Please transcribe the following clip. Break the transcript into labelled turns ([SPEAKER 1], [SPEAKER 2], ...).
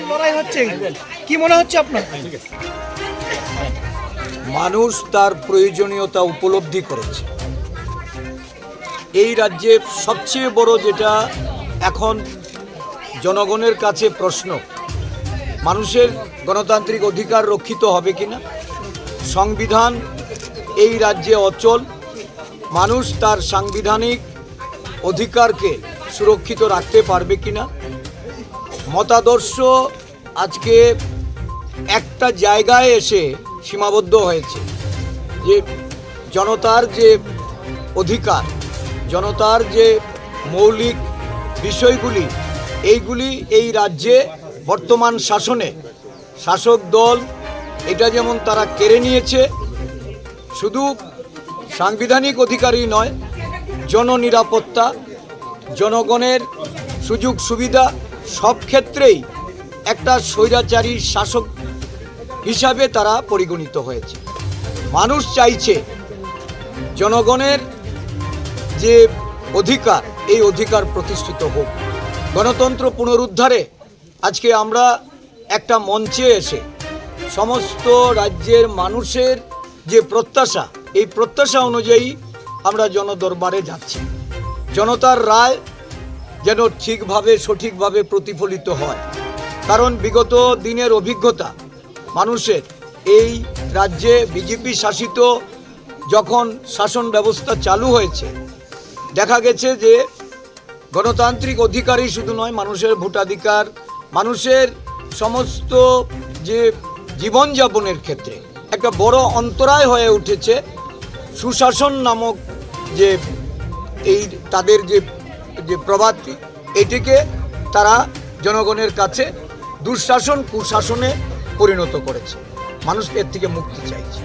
[SPEAKER 1] লড়াই হচ্ছে, কি মনে হচ্ছে আপনার?
[SPEAKER 2] মানুষ তার প্রয়োজনীয়তা উপলব্ধি করেছে। এই রাজ্যে সবচেয়ে বড় যেটা এখন জনগণের কাছে প্রশ্ন, মানুষের গণতান্ত্রিক অধিকার রক্ষিত হবে কিনা। সংবিধান এই রাজ্যে অচল, মানুষ তার সাংবিধানিক অধিকারকে সুরক্ষিত রাখতে পারবে কিনা। মতাদর্শ আজকে একটা জায়গায় এসে সীমাবদ্ধ হয়েছে যে জনতার যে অধিকার, জনতার যে মৌলিক বিষয়গুলি, এইগুলি এই রাজ্যে বর্তমান শাসনে শাসক দল এটা যেমন তারা কেড়ে নিয়েছে, শুধু সাংবিধানিক অধিকারই নয়, জননিরাপত্তা, জনগণের সুযোগ সুবিধা সব ক্ষেত্রেই একটা স্বৈরাচারী শাসক হিসাবে তারা পরিগণিত হয়েছে। মানুষ চাইছে জনগণের যে অধিকার, এই অধিকার প্রতিষ্ঠিত হোক। গণতন্ত্র পুনরুদ্ধারে আজকে আমরা একটা মঞ্চে এসে সমস্ত রাজ্যের মানুষের যে প্রত্যাশা, এই প্রত্যাশা অনুযায়ী আমরা জনদরবারে যাচ্ছি। জনতার রায় যেন ঠিকভাবে সঠিকভাবে প্রতিফলিত হয়, কারণ বিগত দিনের অভিজ্ঞতা মানুষের এই রাজ্যে বিজেপি শাসিত যখন শাসন ব্যবস্থা চালু হয়েছে, দেখা গেছে যে গণতান্ত্রিক অধিকারই শুধু নয়, মানুষের ভোটাধিকার, মানুষের সমস্ত যে জীবনযাপনের ক্ষেত্রে একটা বড় অন্তরায় হয়ে উঠেছে সুশাসন নামক যে এই তাদের যে প্রবাদটি, এটিকে তারা জনগণের কাছে দুঃশাসন কুশাসনে পরিণত করেছে। মানুষ এর থেকে মুক্তি চাইছে।